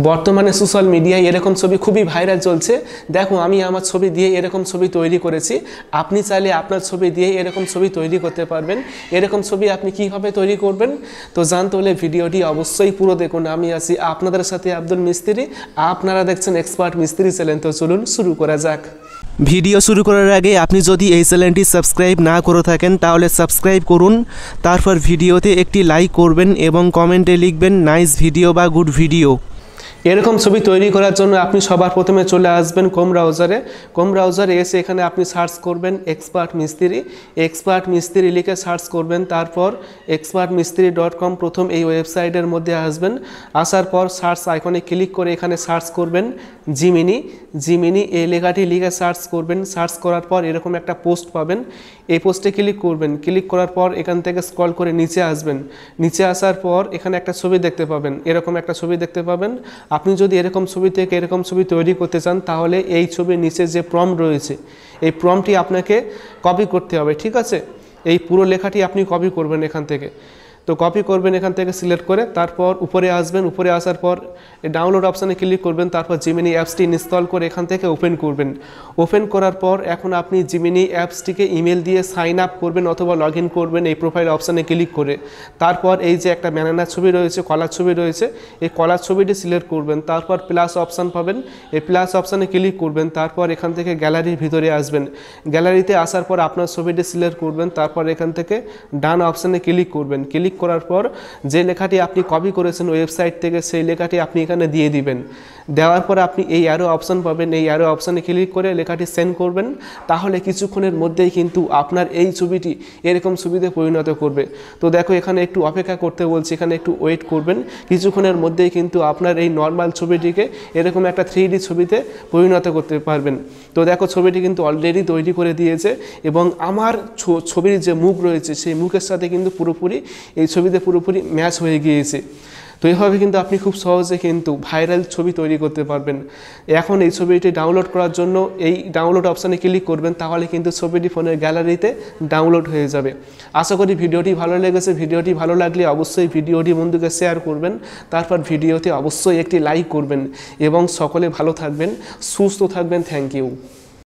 বর্তমানে সোশ্যাল মিডিয়ায় এরকম ছবি খুবই ভাইরাল চলছে। দেখো আমি আমার ছবি দিয়ে এরকম ছবি তৈরি করেছি, আপনি চাইলে আপনার ছবি দিয়ে এরকম ছবি তৈরি করতে পারবেন। এরকম ছবি আপনি কিভাবে তৈরি করবেন তো জানতে হলে ভিডিওটি অবশ্যই পুরো দেখুন। আমি আছি আপনাদের সাথে আব্দুল মিস্ত্রি, আপনারা দেখছেন এক্সপার্ট মিস্ত্রি চ্যানেল। তো চলুন শুরু করা যাক। ভিডিও শুরু করার আগে আপনি যদি এই চ্যানেলটি সাবস্ক্রাইব না করে থাকেন তাহলে সাবস্ক্রাইব করুন, তারপর ভিডিওতে একটি লাইক করবেন এবং কমেন্টে লিখবেন নাইস ভিডিও বা গুড ভিডিও। এরকম ছবি তৈরি করার জন্য আপনি সবার প্রথমে চলে আসবেন ক্রোম ব্রাউজারে এসে এখানে আপনি সার্চ করবেন এক্সপার্ট মিস্ত্রি লিখে সার্চ করবেন। তারপর expertmistri.com প্রথম এই ওয়েবসাইটের মধ্যে আসবেন। আসার পর সার্চ আইকনে ক্লিক করে এখানে সার্চ করবেন জিমিনি এই লেখাটি লিখে সার্চ করবেন। সার্চ করার পর এরকম একটা পোস্ট পাবেন, এই পোস্টে ক্লিক করবেন। ক্লিক করার পর এখান থেকে স্ক্রল করে নিচে আসবেন। নিচে আসার পর এখানে একটা ছবি দেখতে পাবেন, এরকম একটা ছবি দেখতে পাবেন। আপনি যদি এরকম ছবি থেকে এরকম ছবি তৈরি করতে চান তাহলে এই ছবির নিচে যে প্রম্পট রয়েছে এই প্রম্পটটি আপনাকে কপি করতে হবে, ঠিক আছে। এই পুরো লেখাটি আপনি কপি করবেন এখান থেকে। তো কপি করবেন এখান থেকে সিলেক্ট করে, তারপর উপরে আসবেন। উপরে আসার পর ডাউনলোড অপশানে ক্লিক করবেন। তারপর জিমিনি অ্যাপসটি ইনস্টল করে এখান থেকে ওপেন করবেন। ওপেন করার পর এখন আপনি জিমিনি অ্যাপসটিকে ইমেল দিয়ে সাইন আপ করবেন অথবা লগ ইন করবেন এই প্রোফাইল অপশানে ক্লিক করে। তারপর এই যে একটা ব্যানানার ছবি রয়েছে, কলার ছবি রয়েছে, এই কলার ছবিটি সিলেক্ট করবেন। তারপর প্লাস অপশান পাবেন, এই প্লাস অপশানে ক্লিক করবেন। তারপর এখান থেকে গ্যালারির ভিতরে আসবেন। গ্যালারিতে আসার পর আপনার ছবিটি সিলেক্ট করবেন। তারপর এখান থেকে ডান অপশানে ক্লিক করবেন। ক্লিক করার পর যে লেখাটি আপনি কপি করেছেন ওয়েবসাইট থেকে সেই লেখাটি আপনি এখানে দিয়ে দিবেন। দেওয়ার পর আপনি এই অ্যারো অপশান পাবেন, এই অ্যারো অপশানে ক্লিক করে লেখাটি সেন্ড করবেন। তাহলে কিছুক্ষণের মধ্যেই কিন্তু আপনার এই ছবিটি এরকম ছবিতে পরিণত করবে। তো দেখো এখানে একটু অপেক্ষা করতে বলছি, এখানে একটু ওয়েট করবেন। কিছুক্ষণের মধ্যেই কিন্তু আপনার এই নর্মাল ছবিটিকে এরকম একটা 3D ছবিতে পরিণত করতে পারবেন। তো দেখো ছবিটি কিন্তু অলরেডি তৈরি করে দিয়েছে এবং আমার ছবির যে মুখ রয়েছে সেই মুখের সাথে কিন্তু পুরোপুরি এই ছবিতে পুরোপুরি ম্যাচ হয়ে গিয়েছে। তো এইভাবে কিন্তু আপনি খুব সহজে কিন্তু ভাইরাল ছবি তৈরি করতে পারবেন। এখন এই ছবিটি ডাউনলোড করার জন্য এই ডাউনলোড অপশানে ক্লিক করবেন, তাহলে কিন্তু ছবিটি ফোনের গ্যালারিতে ডাউনলোড হয়ে যাবে। আশা করি ভিডিওটি ভালো লেগেছে। ভিডিওটি ভালো লাগলে অবশ্যই ভিডিওটি বন্ধুকে শেয়ার করবেন, তারপর ভিডিওতে অবশ্যই একটি লাইক করবেন এবং সকলে ভালো থাকবেন, সুস্থ থাকবেন। Thank you.